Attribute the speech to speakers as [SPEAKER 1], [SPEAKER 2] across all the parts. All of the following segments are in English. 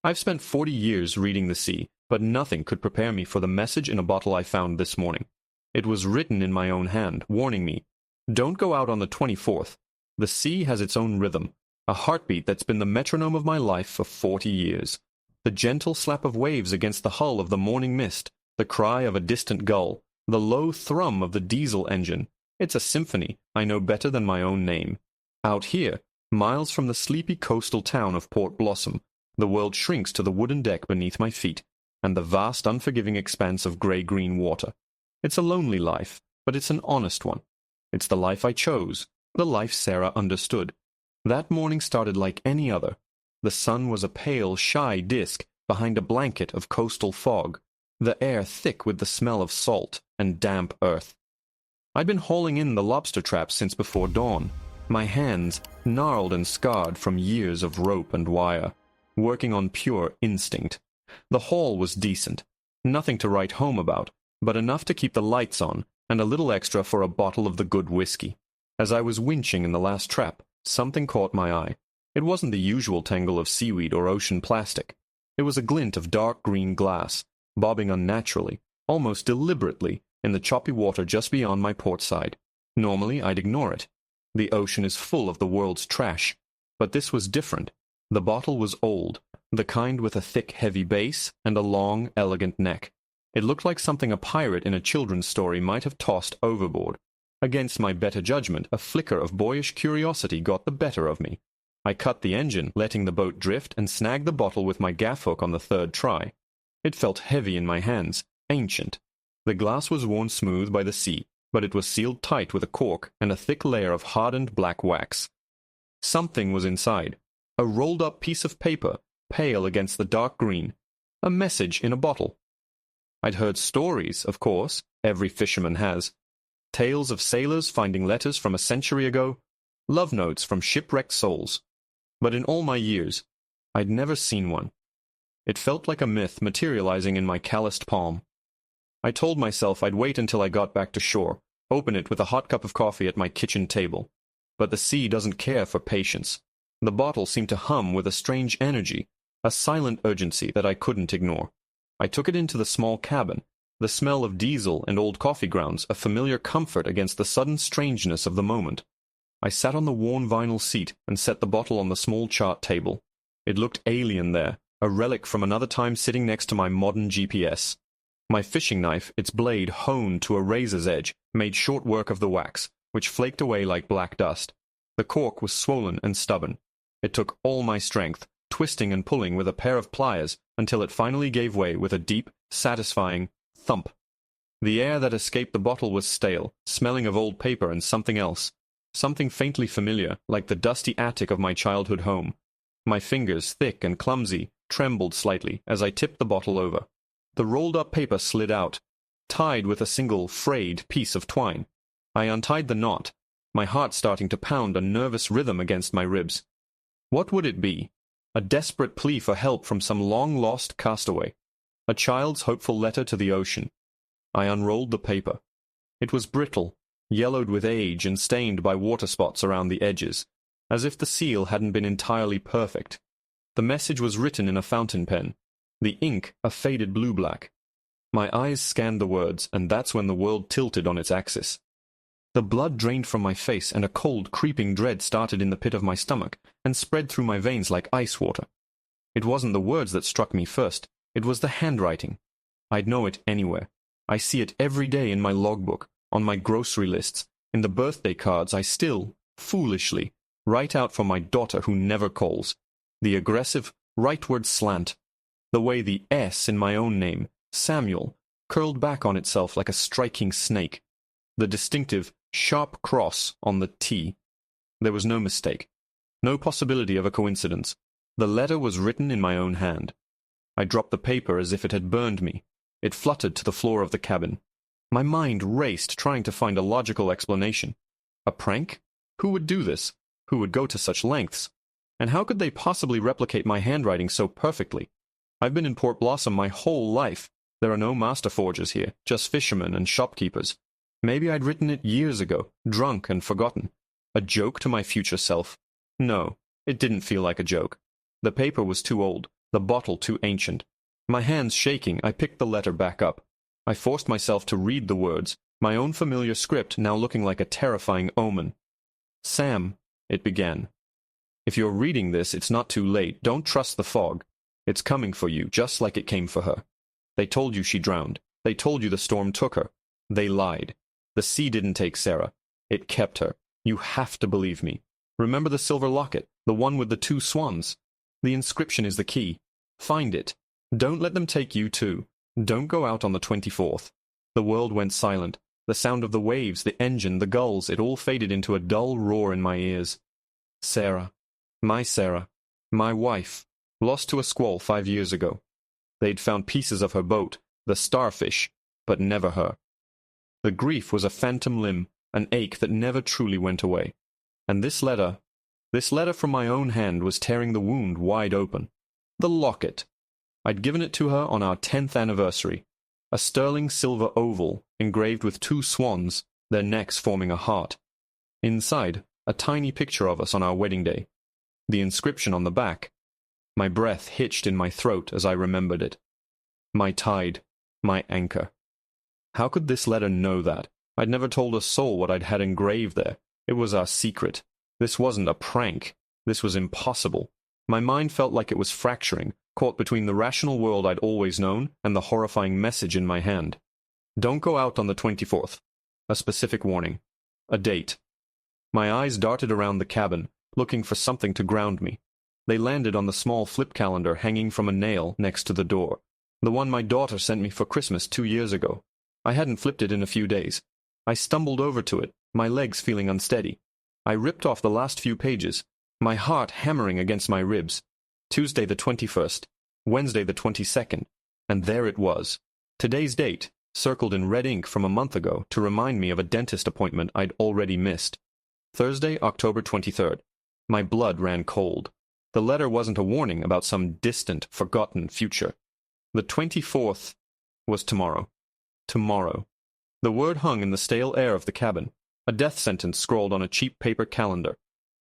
[SPEAKER 1] I've spent 40 years reading the sea, but nothing could prepare me for the message in a bottle I found this morning. It was written in my own hand, warning me, "Don't go out on the 24th. The sea has its own rhythm, a heartbeat that's been the metronome of my life for 40 years. The gentle slap of waves against the hull of the morning mist, the cry of a distant gull, the low thrum of the diesel engine. It's a symphony I know better than my own name. Out here, miles from the sleepy coastal town of Port Blossom, the world shrinks to the wooden deck beneath my feet, and the vast unforgiving expanse of gray-green water. It's a lonely life, but it's an honest one. It's the life I chose, the life Sarah understood. That morning started like any other. The sun was a pale, shy disk behind a blanket of coastal fog, the air thick with the smell of salt and damp earth. I'd been hauling in the lobster traps since before dawn, my hands gnarled and scarred from years of rope and wire, working on pure instinct. The haul was decent, nothing to write home about, but enough to keep the lights on, and a little extra for a bottle of the good whiskey. As I was winching in the last trap, something caught my eye. It wasn't the usual tangle of seaweed or ocean plastic. It was a glint of dark green glass, bobbing unnaturally, almost deliberately, in the choppy water just beyond my port side. Normally, I'd ignore it. The ocean is full of the world's trash. But this was different. The bottle was old, the kind with a thick, heavy base and a long, elegant neck. It looked like something a pirate in a children's story might have tossed overboard. Against my better judgment, a flicker of boyish curiosity got the better of me. I cut the engine, letting the boat drift, and snagged the bottle with my gaff hook on the third try. It felt heavy in my hands, ancient. The glass was worn smooth by the sea, but it was sealed tight with a cork and a thick layer of hardened black wax. Something was inside. A rolled-up piece of paper, pale against the dark green. A message in a bottle. I'd heard stories, of course, every fisherman has. Tales of sailors finding letters from a century ago, love notes from shipwrecked souls. But in all my years, I'd never seen one. It felt like a myth materializing in my calloused palm. I told myself I'd wait until I got back to shore, open it with a hot cup of coffee at my kitchen table. But the sea doesn't care for patience. The bottle seemed to hum with a strange energy, a silent urgency that I couldn't ignore. I took it into the small cabin, the smell of diesel and old coffee grounds a familiar comfort against the sudden strangeness of the moment. I sat on the worn vinyl seat and set the bottle on the small chart table. It looked alien there, a relic from another time sitting next to my modern GPS. My fishing knife, its blade honed to a razor's edge, made short work of the wax, which flaked away like black dust. The cork was swollen and stubborn. It took all my strength, twisting and pulling with a pair of pliers, until it finally gave way with a deep, satisfying thump. The air that escaped the bottle was stale, smelling of old paper and something else. Something faintly familiar, like the dusty attic of my childhood home. My fingers, thick and clumsy, trembled slightly as I tipped the bottle over. The rolled-up paper slid out, tied with a single, frayed piece of twine. I untied the knot, my heart starting to pound a nervous rhythm against my ribs. What would it be? A desperate plea for help from some long-lost castaway. A child's hopeful letter to the ocean. I unrolled the paper. It was brittle, yellowed with age and stained by water spots around the edges, as if the seal hadn't been entirely perfect. The message was written in a fountain pen, the ink a faded blue-black. My eyes scanned the words, and that's when the world tilted on its axis. The blood drained from my face, and a cold, creeping dread started in the pit of my stomach and spread through my veins like ice water. It wasn't the words that struck me first. It was the handwriting. I'd know it anywhere. I see it every day in my logbook, on my grocery lists, in the birthday cards I still, foolishly, write out for my daughter who never calls. The aggressive, rightward slant. The way the S in my own name, Samuel, curled back on itself like a striking snake. The distinctive, sharp cross on the T. There was no mistake. No possibility of a coincidence. The letter was written in my own hand. I dropped the paper as if it had burned me. It fluttered to the floor of the cabin. My mind raced, trying to find a logical explanation. A prank? Who would do this? Who would go to such lengths? And how could they possibly replicate my handwriting so perfectly? I've been in Port Blossom my whole life. There are no master forgers here, just fishermen and shopkeepers. Maybe I'd written it years ago, drunk and forgotten. A joke to my future self? No, it didn't feel like a joke. The paper was too old. the bottle too ancient. My hands shaking, I picked the letter back up. I forced myself to read the words, my own familiar script now looking like a terrifying omen. "Sam," it began. "If you're reading this, it's not too late. Don't trust the fog. It's coming for you, just like it came for her. They told you she drowned. They told you the storm took her. They lied. The sea didn't take Sarah. It kept her. You have to believe me. Remember the silver locket, the one with the 2 swans? The inscription is the key. Find it. Don't let them take you too. Don't go out on the 24th. The world went silent. The sound of the waves, the engine, the gulls, it all faded into a dull roar in my ears. Sarah, my wife, lost to a squall 5 years ago. They'd found pieces of her boat, the starfish, but never her. The grief was a phantom limb, an ache that never truly went away. And this letter from my own hand was tearing the wound wide open. The locket. I'd given it to her on our 10th anniversary. A sterling silver oval, engraved with 2 swans, their necks forming a heart. Inside, a tiny picture of us on our wedding day. The inscription on the back. My breath hitched in my throat as I remembered it. My tide, my anchor. How could this letter know that? I'd never told a soul what I'd had engraved there. It was our secret. This wasn't a prank. This was impossible. My mind felt like it was fracturing, caught between the rational world I'd always known and the horrifying message in my hand. Don't go out on the 24th. A specific warning. A date. My eyes darted around the cabin, looking for something to ground me. They landed on the small flip calendar hanging from a nail next to the door, the one my daughter sent me for Christmas 2 years ago. I hadn't flipped it in a few days. I stumbled over to it, my legs feeling unsteady. I ripped off the last few pages, my heart hammering against my ribs. Tuesday the 21st, Wednesday the 22nd, and there it was. Today's date, circled in red ink from a month ago to remind me of a dentist appointment I'd already missed. Thursday, October 23rd. My blood ran cold. The letter wasn't a warning about some distant, forgotten future. The 24th was tomorrow. Tomorrow. The word hung in the stale air of the cabin, a death sentence scrawled on a cheap paper calendar.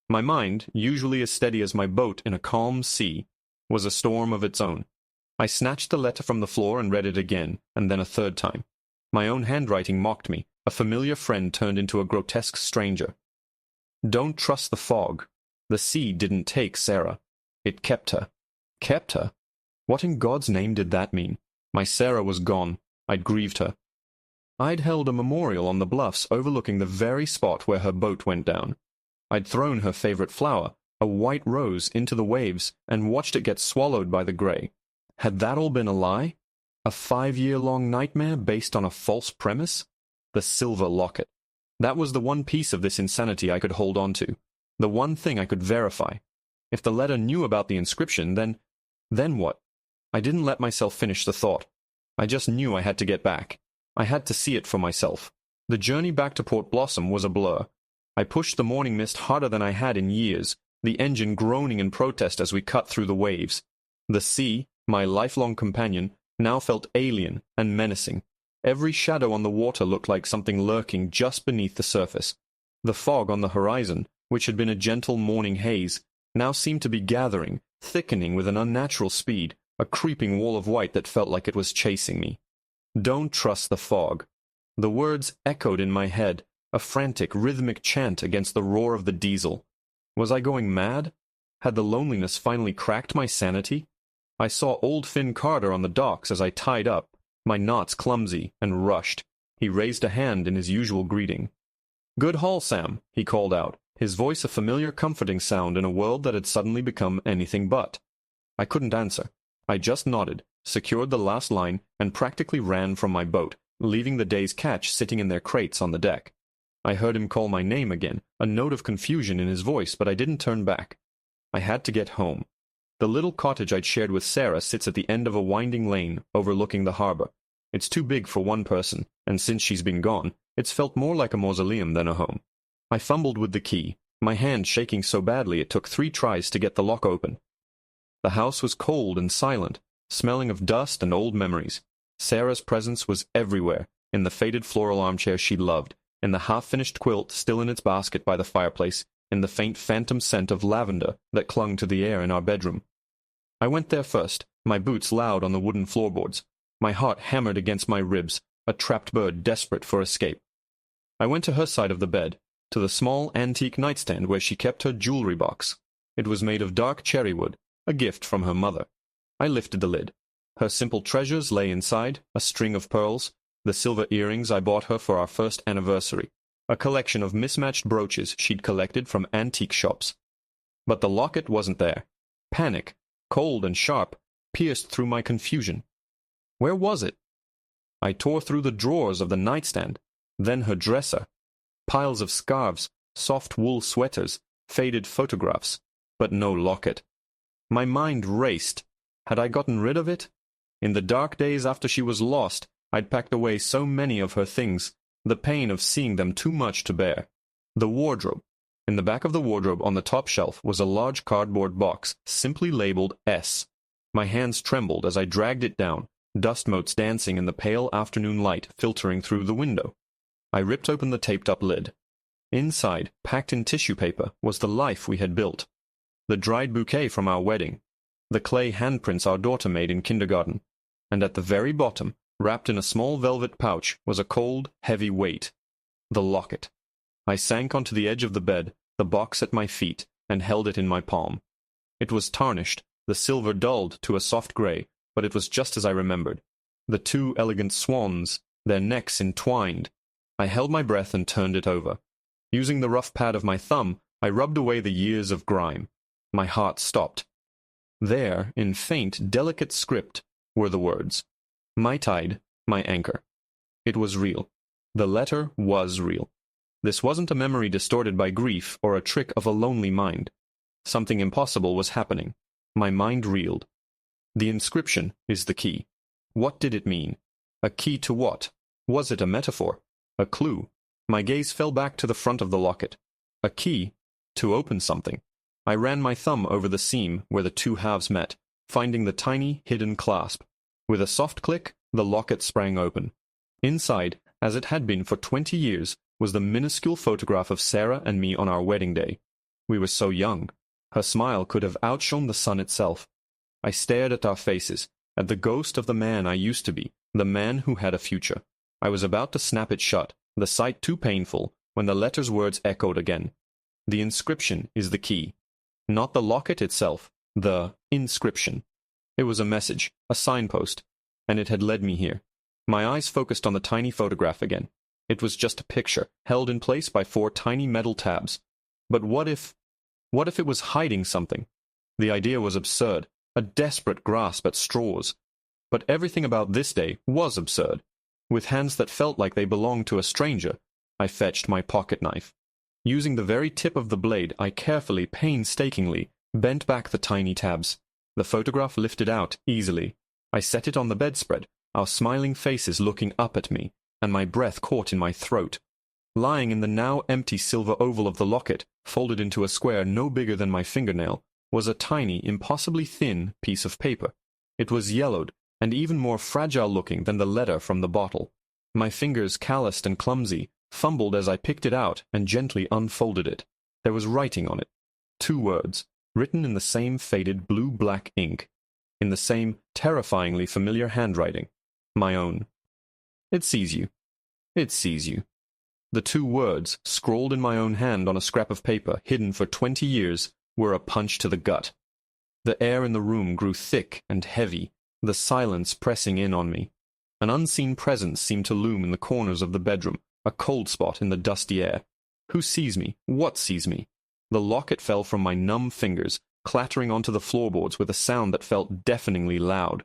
[SPEAKER 1] My mind, usually as steady as my boat in a calm sea, was a storm of its own. I snatched the letter from the floor and read it again, and then a third time. My own handwriting mocked me, a familiar friend turned into a grotesque stranger. Don't trust the fog. The sea didn't take Sarah. It kept her. Kept her? What in God's name did that mean? My Sarah was gone. I'd grieved her. I'd held a memorial on the bluffs overlooking the very spot where her boat went down. I'd thrown her favorite flower, a white rose, into the waves and watched it get swallowed by the gray. Had that all been a lie? A 5-year-long nightmare based on a false premise? The silver locket. That was the one piece of this insanity I could hold on to. The one thing I could verify. If the letter knew about the inscription, then what? I didn't let myself finish the thought. I just knew I had to get back. I had to see it for myself. The journey back to Port Blossom was a blur. I pushed the morning mist harder than I had in years, the engine groaning in protest as we cut through the waves. The sea, my lifelong companion, now felt alien and menacing. Every shadow on the water looked like something lurking just beneath the surface. The fog on the horizon, which had been a gentle morning haze, now seemed to be gathering, thickening with an unnatural speed, a creeping wall of white that felt like it was chasing me. Don't trust the fog. The words echoed in my head, a frantic, rhythmic chant against the roar of the diesel. Was I going mad? Had the loneliness finally cracked my sanity? I saw old Finn Carter on the docks as I tied up, my knots clumsy, and rushed. He raised a hand in his usual greeting. "Good haul, Sam," he called out, his voice a familiar comforting sound in a world that had suddenly become anything but. I couldn't answer. I just nodded, secured the last line, and practically ran from my boat, leaving the day's catch sitting in their crates on the deck. I heard him call my name again, a note of confusion in his voice, but I didn't turn back. I had to get home. The little cottage I'd shared with Sarah sits at the end of a winding lane overlooking the harbor. It's too big for one person, and since she's been gone, it's felt more like a mausoleum than a home. I fumbled with the key, my hand shaking so badly it took 3 tries to get the lock open. The house was cold and silent, smelling of dust and old memories. Sarah's presence was everywhere, in the faded floral armchair she loved, in the half-finished quilt still in its basket by the fireplace, in the faint phantom scent of lavender that clung to the air in our bedroom. I went there first, my boots loud on the wooden floorboards. My heart hammered against my ribs, a trapped bird desperate for escape. I went to her side of the bed, to the small antique nightstand where she kept her jewelry box. It was made of dark cherry wood, a gift from her mother. I lifted the lid. Her simple treasures lay inside, a string of pearls, the silver earrings I bought her for our first anniversary, a collection of mismatched brooches she'd collected from antique shops. But the locket wasn't there. Panic, cold and sharp, pierced through my confusion. Where was it? I tore through the drawers of the nightstand, then her dresser. Piles of scarves, soft wool sweaters, faded photographs, but no locket. My mind raced. Had I gotten rid of it? In the dark days after she was lost, I'd packed away so many of her things, the pain of seeing them too much to bear. The wardrobe. In the back of the wardrobe on the top shelf was a large cardboard box, simply labeled S. My hands trembled as I dragged it down, dust motes dancing in the pale afternoon light filtering through the window. I ripped open the taped-up lid. Inside, packed in tissue paper, was the life we had built. The dried bouquet from our wedding, the clay handprints our daughter made in kindergarten, and at the very bottom, wrapped in a small velvet pouch, was a cold, heavy weight. The locket. I sank onto the edge of the bed, the box at my feet, and held it in my palm. It was tarnished, the silver dulled to a soft gray, but it was just as I remembered. The two elegant swans, their necks entwined. I held my breath and turned it over. Using the rough pad of my thumb, I rubbed away the years of grime. My heart stopped. There, in faint, delicate script, were the words, "My tide, my anchor." It was real. The letter was real. This wasn't a memory distorted by grief or a trick of a lonely mind. Something impossible was happening. My mind reeled. The inscription is the key. What did it mean? A key to what? Was it a metaphor? A clue? My gaze fell back to the front of the locket. A key? To open something. I ran my thumb over the seam where the two halves met, finding the tiny, hidden clasp. With a soft click, the locket sprang open. Inside, as it had been for 20 years, was the minuscule photograph of Sarah and me on our wedding day. We were so young. Her smile could have outshone the sun itself. I stared at our faces, at the ghost of the man I used to be, the man who had a future. I was about to snap it shut, the sight too painful, when the letter's words echoed again. The inscription is the key. Not the locket itself, the inscription. It was a message, a signpost, and it had led me here. My eyes focused on the tiny photograph again. It was just a picture, held in place by 4 tiny metal tabs. But what if it was hiding something? The idea was absurd, a desperate grasp at straws. But everything about this day was absurd. With hands that felt like they belonged to a stranger, I fetched my pocket knife. Using the very tip of the blade, I carefully, painstakingly, bent back the tiny tabs. The photograph lifted out easily. I set it on the bedspread, our smiling faces looking up at me, and my breath caught in my throat. Lying in the now empty silver oval of the locket, folded into a square no bigger than my fingernail, was a tiny, impossibly thin piece of paper. It was yellowed, and even more fragile-looking than the letter from the bottle. My fingers, calloused and clumsy, fumbled as I picked it out and gently unfolded it. There was writing on it. 2 words, written in the same faded blue-black ink, in the same terrifyingly familiar handwriting. My own. It sees you. It sees you. The 2 words, scrawled in my own hand on a scrap of paper hidden for 20 years, were a punch to the gut. The air in the room grew thick and heavy, the silence pressing in on me. An unseen presence seemed to loom in the corners of the bedroom, a cold spot in the dusty air. Who sees me? What sees me? The locket fell from my numb fingers, clattering onto the floorboards with a sound that felt deafeningly loud.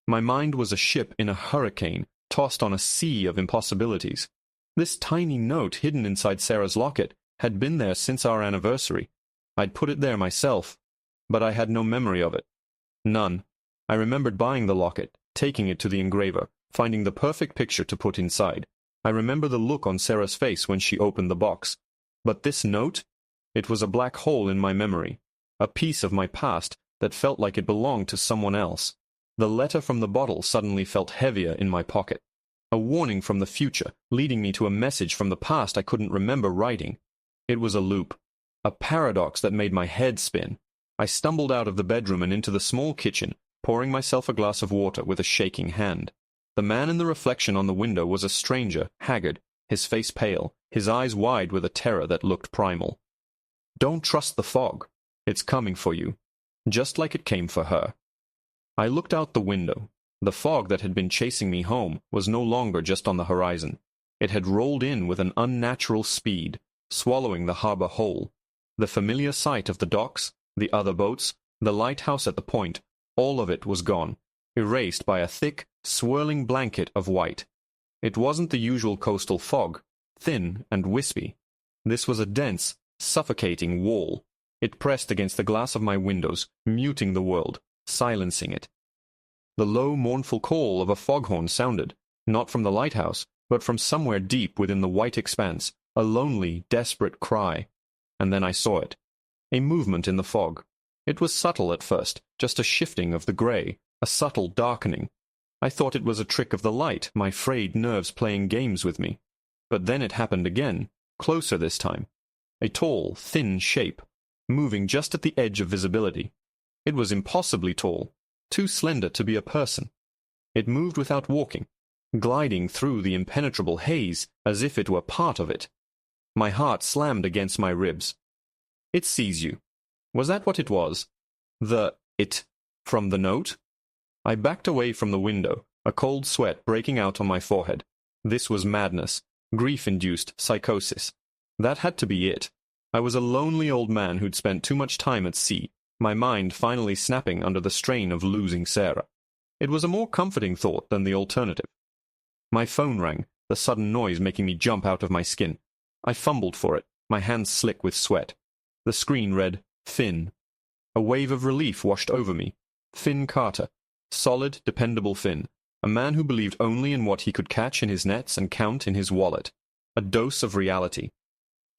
[SPEAKER 1] My mind was a ship in a hurricane, tossed on a sea of impossibilities. This tiny note hidden inside Sarah's locket had been there since our anniversary. I'd put it there myself, but I had no memory of it. None. I remembered buying the locket, taking it to the engraver, finding the perfect picture to put inside. I remember the look on Sarah's face when she opened the box. But this note? It was a black hole in my memory, a piece of my past that felt like it belonged to someone else. The letter from the bottle suddenly felt heavier in my pocket. A warning from the future, leading me to a message from the past I couldn't remember writing. It was a loop, a paradox that made my head spin. I stumbled out of the bedroom and into the small kitchen, pouring myself a glass of water with a shaking hand. The man in the reflection on the window was a stranger, haggard, his face pale, his eyes wide with a terror that looked primal. "Don't trust the fog. It's coming for you, just like it came for her." I looked out the window. The fog that had been chasing me home was no longer just on the horizon. It had rolled in with an unnatural speed, swallowing the harbor whole. The familiar sight of the docks, the other boats, the lighthouse at the point, all of it was gone, erased by a thick, swirling blanket of white. It wasn't the usual coastal fog, thin and wispy. This was a dense, suffocating wall. It pressed against the glass of my windows, muting the world, silencing it. The low, mournful call of a foghorn sounded, not from the lighthouse, but from somewhere deep within the white expanse, a lonely, desperate cry. And then I saw it. A movement in the fog. It was subtle at first, just a shifting of the gray, a subtle darkening. I thought it was a trick of the light, my frayed nerves playing games with me. But then it happened again, closer this time. A tall, thin shape, moving just at the edge of visibility. It was impossibly tall, too slender to be a person. It moved without walking, gliding through the impenetrable haze as if it were part of it. My heart slammed against my ribs. "It sees you." Was that what it was? It from the note? I backed away from the window, a cold sweat breaking out on my forehead. This was madness, grief-induced psychosis. That had to be it. I was a lonely old man who'd spent too much time at sea, my mind finally snapping under the strain of losing Sarah. It was a more comforting thought than the alternative. My phone rang, the sudden noise making me jump out of my skin. I fumbled for it, my hands slick with sweat. The screen read, Finn. A wave of relief washed over me. Finn Carter. Solid, dependable Finn. A man who believed only in what he could catch in his nets and count in his wallet. A dose of reality.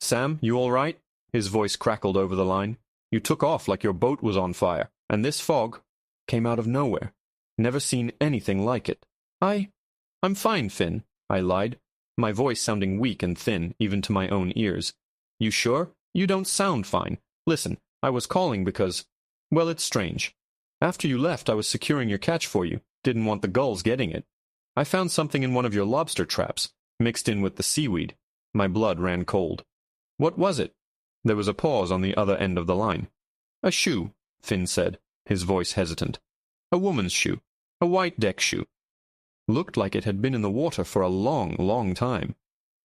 [SPEAKER 1] "Sam, you all right?" His voice crackled over the line. "You took off like your boat was on fire, and this fog came out of nowhere. Never seen anything like it." I'm fine, Finn," I lied, my voice sounding weak and thin, even to my own ears. "You sure? You don't sound fine. Listen, I was calling because, well, it's strange. After you left, I was securing your catch for you. Didn't want the gulls getting it. I found something in one of your lobster traps, mixed in with the seaweed." My blood ran cold. "What was it?" There was a pause on the other end of the line. "A shoe," Finn said, his voice hesitant. "A woman's shoe. A white deck shoe. Looked like it had been in the water for a long, long time."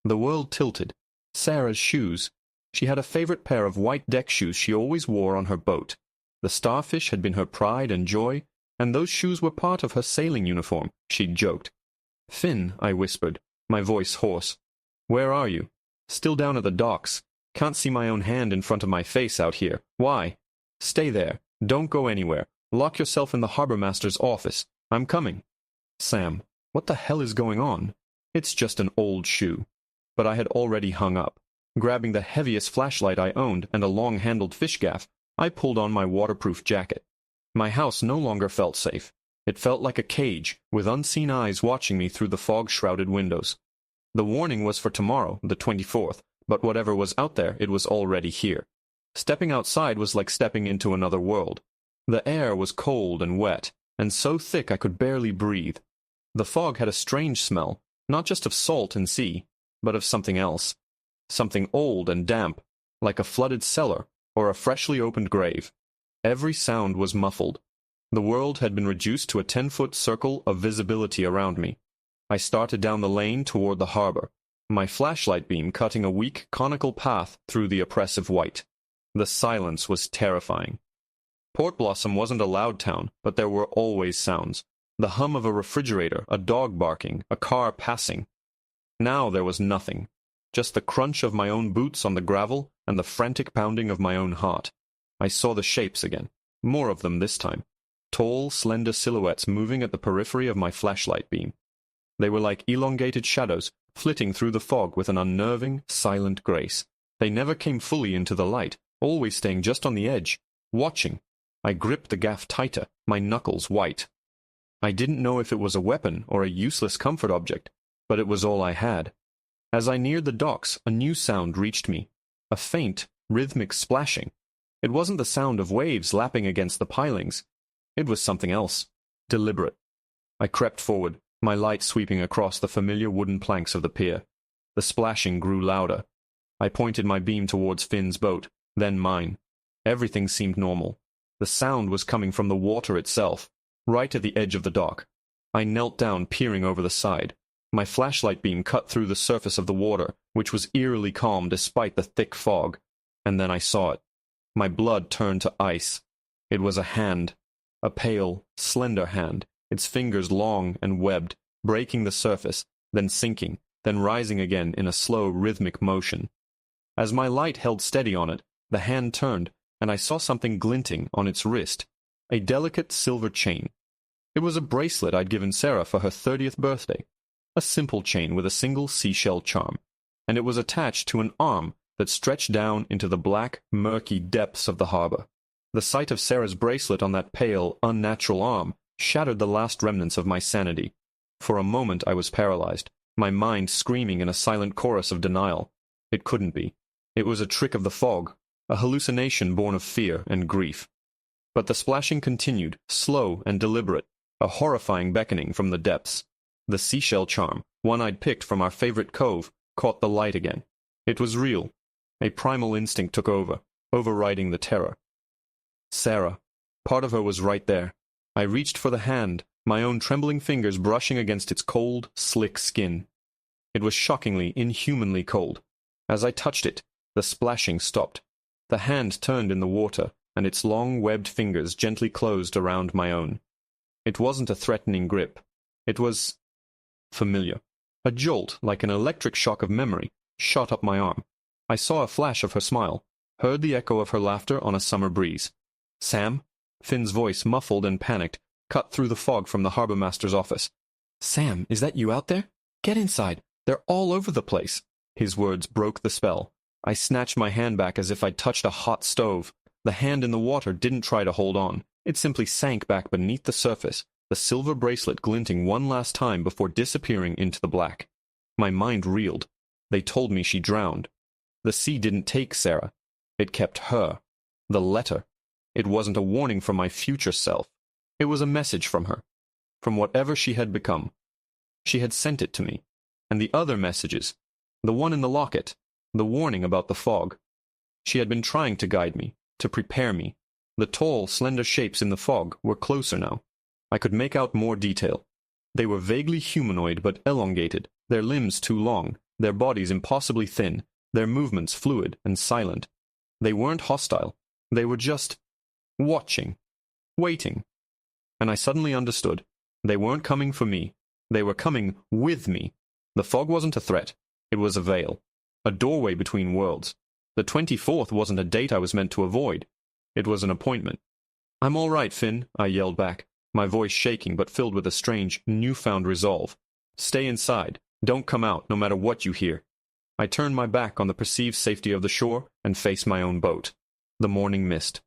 [SPEAKER 1] The world tilted. Sarah's shoes. She had a favorite pair of white deck shoes she always wore on her boat. The starfish had been her pride and joy, and those shoes were part of her sailing uniform, she'd joked. "Finn," I whispered, my voice hoarse. "Where are you?" "Still down at the docks. Can't see my own hand in front of my face out here. Why?" "Stay there. Don't go anywhere. Lock yourself in the harbormaster's office. I'm coming." Sam, what the hell is going on? It's just an old shoe. But I had already hung up. Grabbing the heaviest flashlight I owned and a long-handled fish gaff, I pulled on my waterproof jacket. My house no longer felt safe. It felt like a cage, with unseen eyes watching me through the fog-shrouded windows. The warning was for tomorrow, the 24th, but whatever was out there, it was already here. Stepping outside was like stepping into another world. The air was cold and wet, and so thick I could barely breathe. The fog had a strange smell, not just of salt and sea, but of something else. Something old and damp, like a flooded cellar or a freshly opened grave. Every sound was muffled. The world had been reduced to a 10-foot circle of visibility around me. I started down the lane toward the harbor, my flashlight beam cutting a weak, conical path through the oppressive white. The silence was terrifying. Port Blossom wasn't a loud town, but there were always sounds. The hum of a refrigerator, a dog barking, a car passing. Now there was nothing. Just the crunch of my own boots on the gravel and the frantic pounding of my own heart. I saw the shapes again. More of them this time. Tall, slender silhouettes moving at the periphery of my flashlight beam. They were like elongated shadows, flitting through the fog with an unnerving, silent grace. They never came fully into the light, always staying just on the edge, watching. I gripped the gaff tighter, my knuckles white. I didn't know if it was a weapon or a useless comfort object, but it was all I had. As I neared the docks, a new sound reached me. A faint, rhythmic splashing. It wasn't the sound of waves lapping against the pilings. It was something else, deliberate. I crept forward, my light sweeping across the familiar wooden planks of the pier. The splashing grew louder. I pointed my beam towards Finn's boat, then mine. Everything seemed normal. The sound was coming from the water itself, right at the edge of the dock. I knelt down, peering over the side. My flashlight beam cut through the surface of the water, which was eerily calm despite the thick fog. And then I saw it. My blood turned to ice. It was a hand. A pale, slender hand, its fingers long and webbed, breaking the surface, then sinking, then rising again in a slow, rhythmic motion. As my light held steady on it, the hand turned, and I saw something glinting on its wrist, a delicate silver chain. It was a bracelet I'd given Sarah for her 30th birthday, a simple chain with a single seashell charm, and it was attached to an arm that stretched down into the black, murky depths of the harbor. The sight of Sarah's bracelet on that pale, unnatural arm shattered the last remnants of my sanity. For a moment I was paralyzed, my mind screaming in a silent chorus of denial. It couldn't be. It was a trick of the fog, a hallucination born of fear and grief. But the splashing continued, slow and deliberate, a horrifying beckoning from the depths. The seashell charm, one I'd picked from our favorite cove, caught the light again. It was real. A primal instinct took over, overriding the terror. Sarah. Part of her was right there. I reached for the hand, my own trembling fingers brushing against its cold, slick skin. It was shockingly, inhumanly cold. As I touched it, the splashing stopped. The hand turned in the water, and its long, webbed fingers gently closed around my own. It wasn't a threatening grip. It was familiar. A jolt, like an electric shock of memory, shot up my arm. I saw a flash of her smile, heard the echo of her laughter on a summer breeze. "Sam?" Finn's voice, muffled and panicked, cut through the fog from the harbor master's office. "Sam, is that you out there? Get inside. They're all over the place." His words broke the spell. I snatched my hand back as if I'd touched a hot stove. The hand in the water didn't try to hold on. It simply sank back beneath the surface, the silver bracelet glinting one last time before disappearing into the black. My mind reeled. They told me she drowned. The sea didn't take Sarah. It kept her. The letter. It wasn't a warning from my future self. It was a message from her. From whatever she had become. She had sent it to me. And the other messages. The one in the locket. The warning about the fog. She had been trying to guide me, to prepare me. The tall, slender shapes in the fog were closer now. I could make out more detail. They were vaguely humanoid but elongated, their limbs too long, their bodies impossibly thin, their movements fluid and silent. They weren't hostile. They were just watching, waiting. And I suddenly understood. They weren't coming for me. They were coming with me. The fog wasn't a threat. It was a veil. A doorway between worlds. The 24th wasn't a date I was meant to avoid. It was an appointment. "I'm all right, Finn," I yelled back, my voice shaking but filled with a strange, newfound resolve. "Stay inside. Don't come out, no matter what you hear." I turned my back on the perceived safety of the shore and faced my own boat. The morning mist.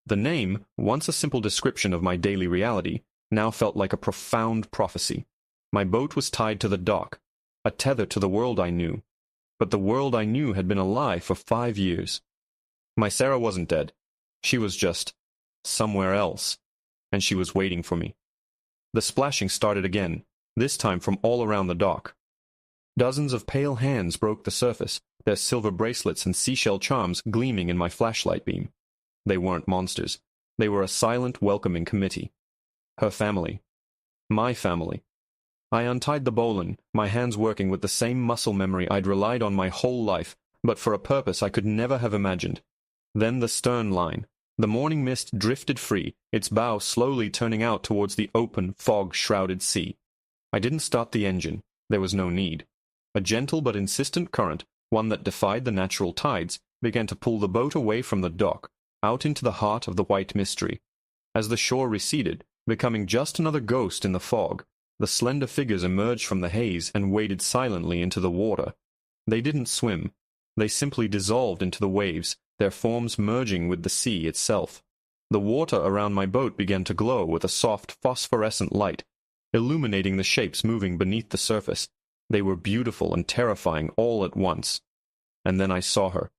[SPEAKER 1] The name, once a simple description of my daily reality, now felt like a profound prophecy. My boat was tied to the dock, a tether to the world I knew. But the world I knew had been a lie for 5 years. My Sarah wasn't dead. She was just somewhere else, and she was waiting for me. The splashing started again, this time from all around the dock. Dozens of pale hands broke the surface, their silver bracelets and seashell charms gleaming in my flashlight beam. They weren't monsters. They were a silent, welcoming committee. Her family. My family. I untied the bowline, my hands working with the same muscle memory I'd relied on my whole life, but for a purpose I could never have imagined. Then the stern line. The morning mist drifted free, its bow slowly turning out towards the open, fog-shrouded sea. I didn't start the engine. There was no need. A gentle but insistent current, one that defied the natural tides, began to pull the boat away from the dock, out into the heart of the white mystery. As the shore receded, becoming just another ghost in the fog, the slender figures emerged from the haze and waded silently into the water. They didn't swim. They simply dissolved into the waves, their forms merging with the sea itself. The water around my boat began to glow with a soft phosphorescent light, illuminating the shapes moving beneath the surface. They were beautiful and terrifying all at once. And then I saw her.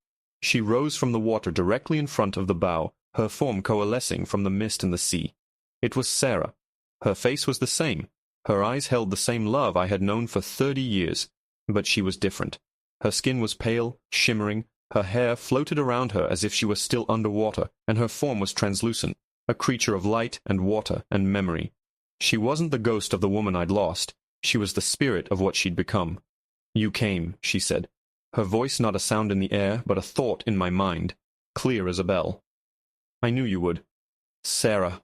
[SPEAKER 1] She rose from the water directly in front of the bow, her form coalescing from the mist and the sea. It was Sarah. Her face was the same. Her eyes held the same love I had known for 30 years. But she was different. Her skin was pale, shimmering, her hair floated around her as if she was still underwater, and her form was translucent, a creature of light and water and memory. She wasn't the ghost of the woman I'd lost. She was the spirit of what she'd become. "You came," she said. Her voice not a sound in the air, but a thought in my mind, clear as a bell. "I knew you would." "Sarah."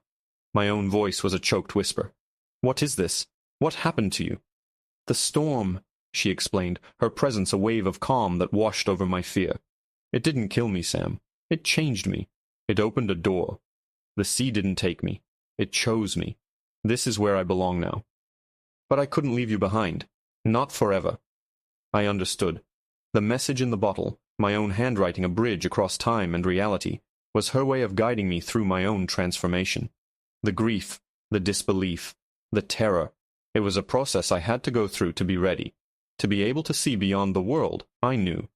[SPEAKER 1] My own voice was a choked whisper. "What is this? What happened to you?" "The storm," she explained, her presence a wave of calm that washed over my fear. "It didn't kill me, Sam. It changed me. It opened a door. The sea didn't take me. It chose me. This is where I belong now. But I couldn't leave you behind. Not forever." I understood. The message in the bottle, my own handwriting a bridge across time and reality, was her way of guiding me through my own transformation. The grief, the disbelief, the terror. It was a process I had to go through to be ready, to be able to see beyond the world I knew.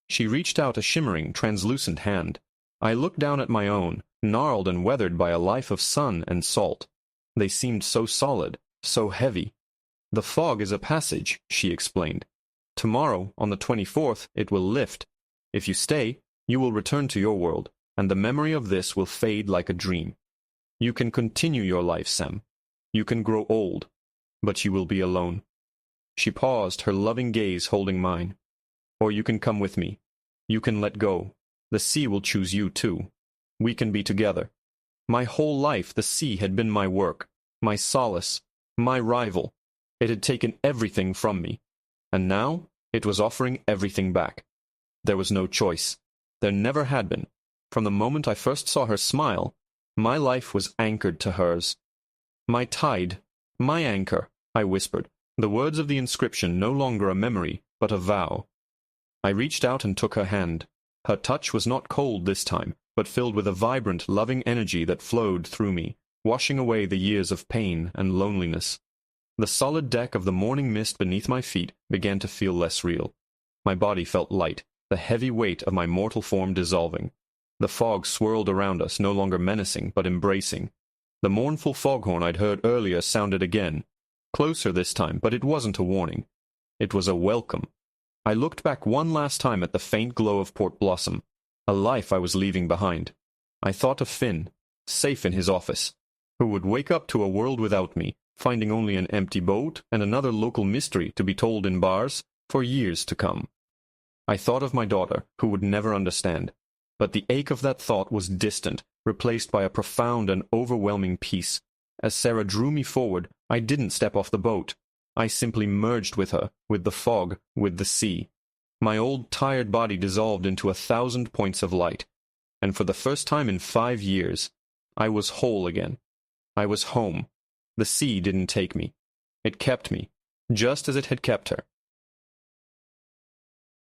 [SPEAKER 1] She reached out a shimmering, translucent hand. I looked down at my own, gnarled and weathered by a life of sun and salt. They seemed so solid, so heavy. "The fog is a passage," she explained. "Tomorrow, on the 24th, it will lift. If you stay, you will return to your world, and the memory of this will fade like a dream. You can continue your life, Sam. You can grow old, but you will be alone." She paused, her loving gaze holding mine. "Or you can come with me. You can let go. The sea will choose you too. We can be together." My whole life the sea had been my work, my solace, my rival. It had taken everything from me. And now it was offering everything back. There was no choice. There never had been. From the moment I first saw her smile, my life was anchored to hers. "My tide, my anchor," I whispered, the words of the inscription no longer a memory, but a vow. I reached out and took her hand. Her touch was not cold this time, but filled with a vibrant, loving energy that flowed through me, washing away the years of pain and loneliness. The solid deck of the morning mist beneath my feet began to feel less real. My body felt light, the heavy weight of my mortal form dissolving. The fog swirled around us, no longer menacing, but embracing. The mournful foghorn I'd heard earlier sounded again. Closer this time, but it wasn't a warning. It was a welcome. I looked back one last time at the faint glow of Port Blossom, a life I was leaving behind. I thought of Finn, safe in his office, who would wake up to a world without me, finding only an empty boat and another local mystery to be told in bars for years to come. I thought of my daughter, who would never understand, but the ache of that thought was distant, replaced by a profound and overwhelming peace. As Sarah drew me forward, I didn't step off the boat. I simply merged with her, with the fog, with the sea. My old, tired body dissolved into 1,000 points of light, and for the first time in 5 years, I was whole again. I was home. The sea didn't take me. It kept me, just as it had kept her.